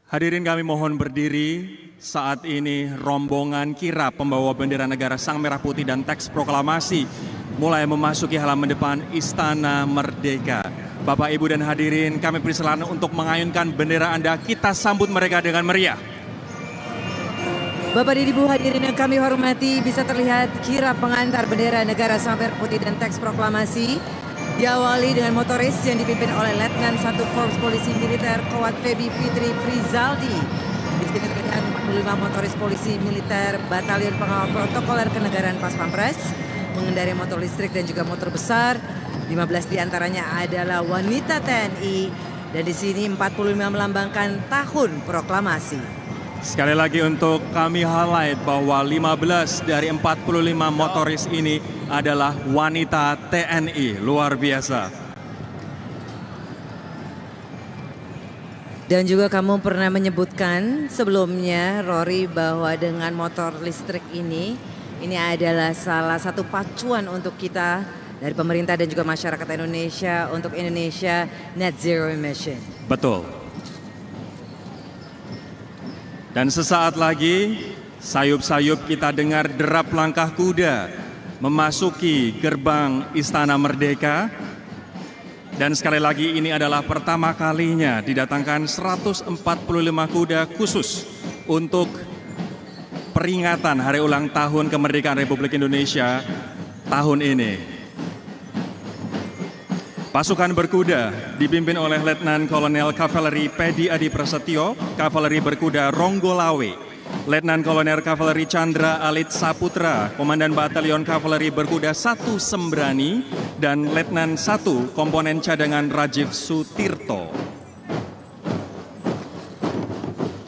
Hadirin kami mohon berdiri. Saat ini rombongan kirap pembawa bendera negara Sang Merah Putih dan teks proklamasi mulai memasuki halaman depan Istana Merdeka. Bapak, Ibu, dan hadirin, kami persilakan untuk mengayunkan bendera Anda. Kita sambut mereka dengan meriah. Bapak dan Ibu hadirin yang kami hormati, bisa terlihat kirap pengantar bendera negara Sang Merah Putih dan teks proklamasi diawali dengan motoris yang dipimpin oleh Letnan 1 Korps Polisi Militer Kowat Febi Fitri Frizaldi. Di sini terlihat 45 motoris polisi militer Batalion Pengawal Protokoler Kenegaraan Pas Pampres mengendarai motor listrik dan juga motor besar. 15 diantaranya adalah wanita TNI dan di sini 45 melambangkan tahun proklamasi. Sekali lagi untuk kami highlight bahwa 15 dari 45 motoris ini adalah wanita TNI. Luar biasa. Dan juga kamu pernah menyebutkan sebelumnya, Rory, bahwa dengan motor listrik ini adalah salah satu pacuan untuk kita dari pemerintah dan juga masyarakat Indonesia untuk Indonesia Net Zero Emission. Betul. Dan sesaat lagi, sayup-sayup kita dengar derap langkah kuda memasuki gerbang Istana Merdeka. Dan sekali lagi ini adalah pertama kalinya didatangkan 145 kuda khusus untuk peringatan Hari Ulang Tahun Kemerdekaan Republik Indonesia tahun ini. Pasukan berkuda dipimpin oleh Letnan Kolonel Kavaleri Pedi Adi Prasetyo, Kavaleri berkuda Ronggolawe, Letnan Kolonel Kavaleri Chandra Alit Saputra, Komandan Batalion Kavaleri berkuda 1 Sembrani, dan Letnan 1 Komponen Cadangan Rajiv Sutirto.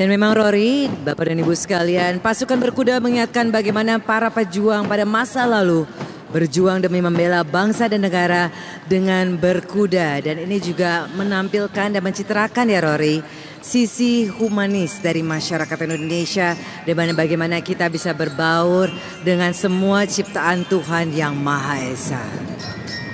Dan memang Rory, Bapak dan Ibu sekalian, pasukan berkuda mengingatkan bagaimana para pejuang pada masa lalu berjuang demi membela bangsa dan negara dengan berkuda. Dan ini juga menampilkan dan mencitrakan ya Rory, sisi humanis dari masyarakat Indonesia, dan bagaimana kita bisa berbaur dengan semua ciptaan Tuhan yang Maha Esa.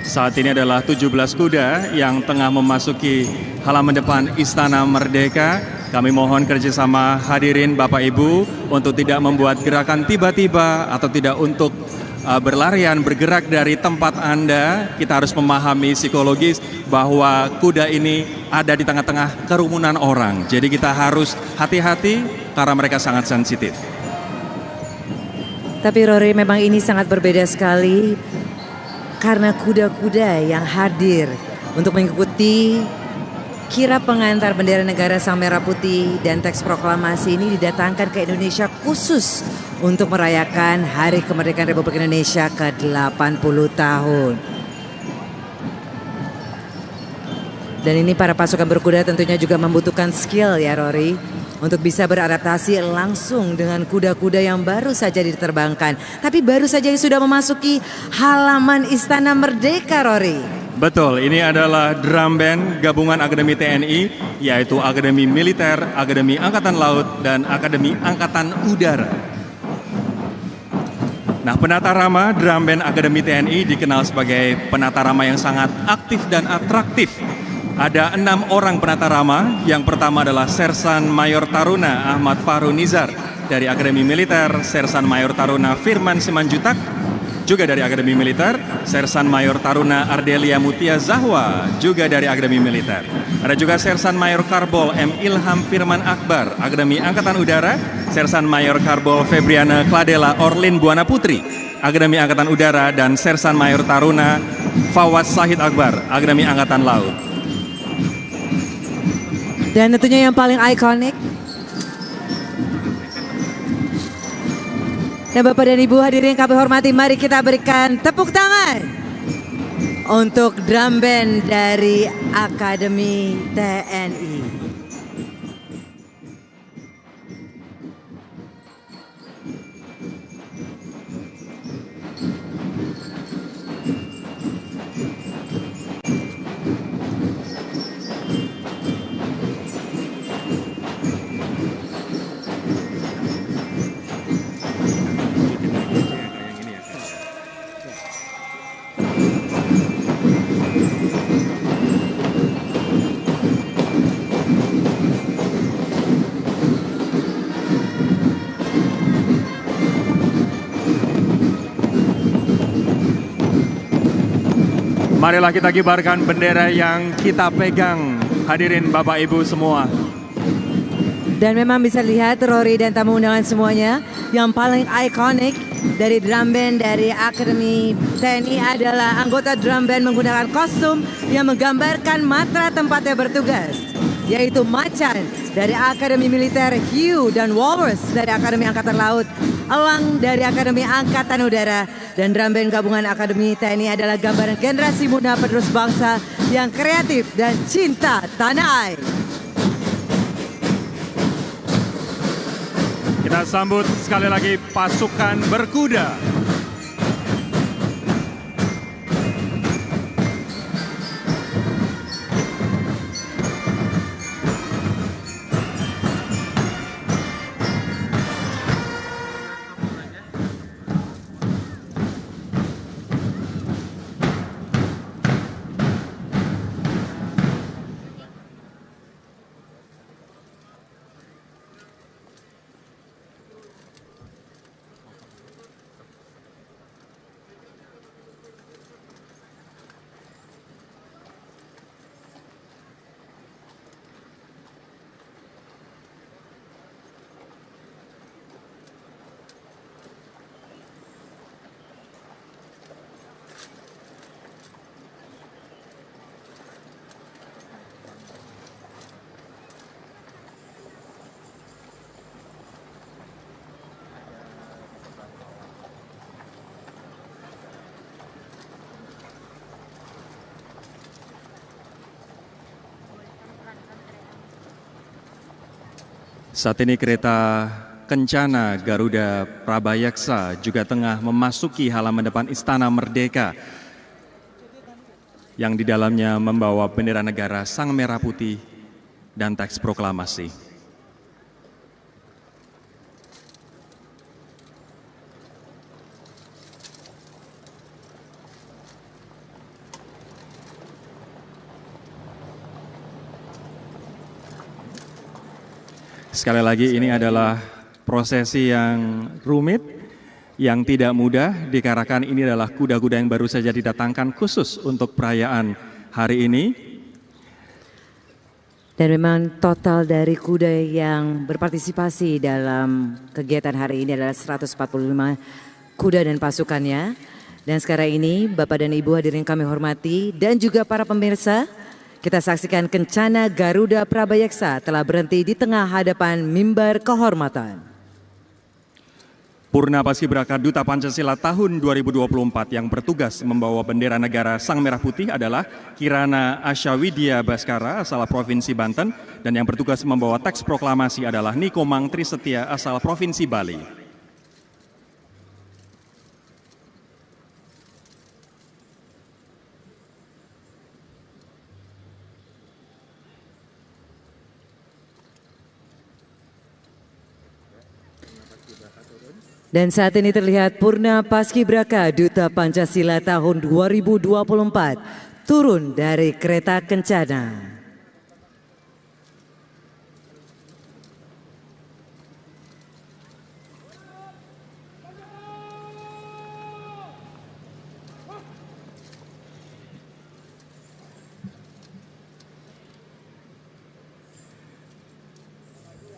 Saat ini adalah 17 kuda yang tengah memasuki halaman depan Istana Merdeka. Kami mohon kerjasama hadirin Bapak Ibu untuk tidak membuat gerakan tiba-tiba atau tidak untuk berlarian bergerak dari tempat Anda. Kita harus memahami psikologis bahwa kuda ini ada di tengah-tengah kerumunan orang. Jadi kita harus hati-hati karena mereka sangat sensitif. Tapi Rory, memang ini sangat berbeda sekali karena kuda-kuda yang hadir untuk mengikuti kirap pengantar bendera negara Sang Merah Putih dan teks proklamasi ini didatangkan ke Indonesia khusus untuk merayakan Hari Kemerdekaan Republik Indonesia ke-80 tahun. Dan ini para pasukan berkuda tentunya juga membutuhkan skill ya Rory, untuk bisa beradaptasi langsung dengan kuda-kuda yang baru saja diterbangkan. Tapi baru saja sudah memasuki halaman Istana Merdeka, Rory. Betul, ini adalah drum band gabungan Akademi TNI, yaitu Akademi Militer, Akademi Angkatan Laut, dan Akademi Angkatan Udara. Nah, penata rama drum band Akademi TNI dikenal sebagai penata rama yang sangat aktif dan atraktif. Ada 6 orang penata rama. Yang pertama adalah Sersan Mayor Taruna Ahmad Fahru Nizar dari Akademi Militer, Sersan Mayor Taruna Firman Simanjutak juga dari Akademi Militer, Sersan Mayor Taruna Ardelia Mutia Zahwa juga dari Akademi Militer. Ada juga Sersan Mayor Karbol M. Ilham Firman Akbar, Akademi Angkatan Udara, Sersan Mayor Karbol Febriana Kladela Orlin Buana Putri, Akademi Angkatan Udara, dan Sersan Mayor Taruna Fawad Sahid Akbar, Akademi Angkatan Laut. Dan tentunya yang paling ikonik, dan Bapak dan Ibu hadirin yang kami hormati, mari kita berikan tepuk tangan untuk drum band dari Akademi TNI. Marilah kita kibarkan bendera yang kita pegang, hadirin Bapak Ibu semua. Dan memang bisa lihat Rory dan tamu undangan semuanya, yang paling ikonik dari drum band dari Akademi TNI adalah anggota drum band menggunakan kostum yang menggambarkan matra tempatnya bertugas, yaitu Macan dari Akademi Militer, Hiu dan Walrus dari Akademi Angkatan Laut, Elang dari Akademi Angkatan Udara, dan drum band gabungan Akademi TNI adalah gambaran generasi muda penerus bangsa yang kreatif dan cinta tanah air. Kita sambut sekali lagi pasukan berkuda. Saat ini kereta Kencana Garuda Prabayaksa juga tengah memasuki halaman depan Istana Merdeka yang di dalamnya membawa bendera negara sang merah putih dan teks proklamasi. Sekali lagi ini adalah prosesi yang rumit, yang tidak mudah dikarenakan ini adalah kuda-kuda yang baru saja didatangkan khusus untuk perayaan hari ini. Dan memang total dari kuda yang berpartisipasi dalam kegiatan hari ini adalah 145 kuda dan pasukannya. Dan sekarang ini Bapak dan Ibu hadirin kami hormati dan juga para pemirsa, kita saksikan Kencana Garuda Prabayaksa telah berhenti di tengah hadapan mimbar kehormatan. Purna Paskibraka Duta Pancasila tahun 2024 yang bertugas membawa bendera negara sang merah putih adalah Kirana Asyawidya Baskara asal Provinsi Banten, dan yang bertugas membawa teks proklamasi adalah Nikomang Trisetia asal Provinsi Bali. Dan saat ini terlihat Purna Paskibraka Duta Pancasila tahun 2024 turun dari kereta Kencana.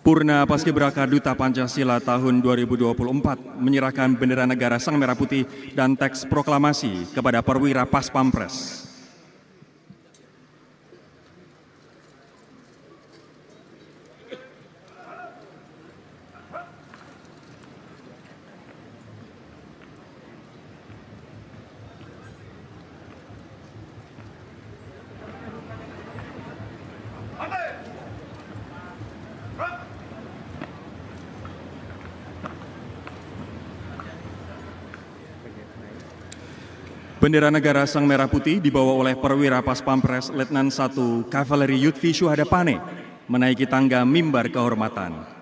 Purna Paskibraka Duta Pancasila tahun 2024 menyerahkan bendera negara sang merah putih dan teks proklamasi kepada perwira Pas Pampres. Bendera negara sang merah putih dibawa oleh perwira Pas Pampres Letnan 1 Kavaleri Yudvi Syuhadapane menaiki tangga mimbar kehormatan.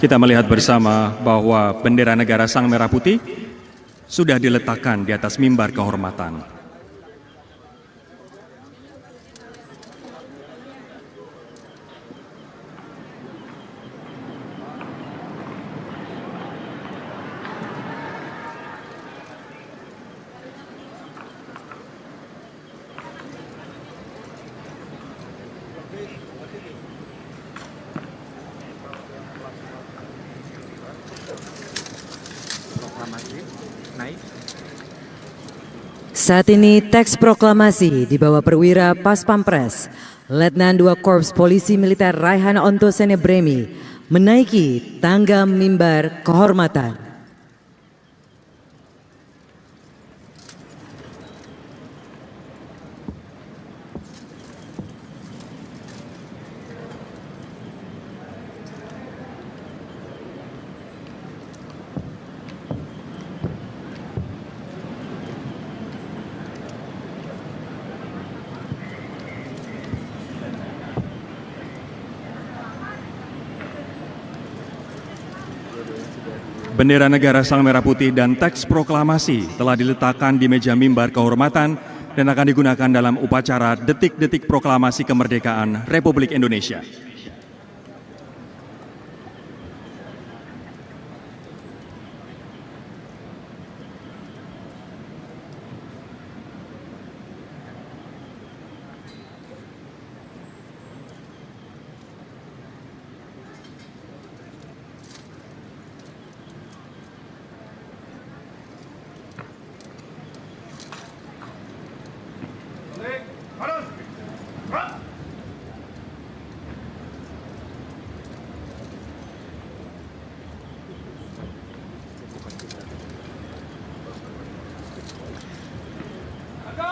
Kita melihat bersama bahwa bendera negara Sang Merah Putih sudah diletakkan di atas mimbar kehormatan. Saat ini teks proklamasi dibawa perwira Pas Pampres, Letnan 2 Korps Polisi Militer Raihan Ontosene Bremi menaiki tangga mimbar kehormatan. Bendera negara Sang Merah Putih dan teks proklamasi telah diletakkan di meja mimbar kehormatan dan akan digunakan dalam upacara detik-detik proklamasi kemerdekaan Republik Indonesia.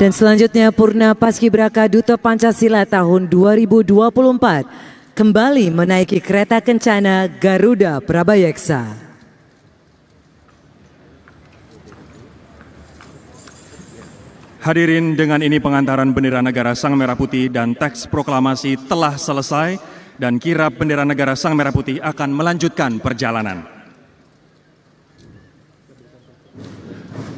Dan selanjutnya Purna Paskibraka Duta Pancasila tahun 2024 kembali menaiki kereta kencana Garuda Prabayeksa. Hadirin, dengan ini pengantaran bendera negara Sang Merah Putih dan teks proklamasi telah selesai dan kirap bendera negara Sang Merah Putih akan melanjutkan perjalanan.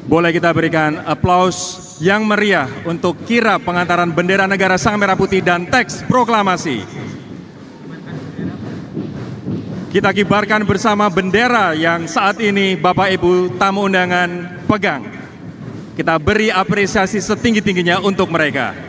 Boleh kita berikan aplaus yang meriah untuk kirap pengantaran bendera negara Sang Merah Putih dan teks proklamasi. Kita kibarkan bersama bendera yang saat ini Bapak Ibu tamu undangan pegang. Kita beri apresiasi setinggi-tingginya untuk mereka.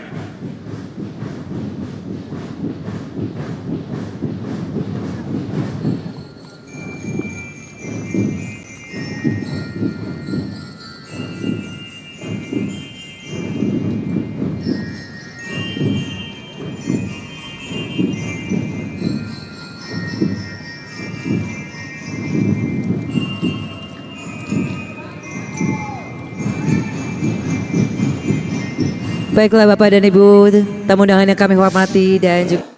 Baiklah Bapak dan Ibu, tamu undangan yang kami hormati dan juga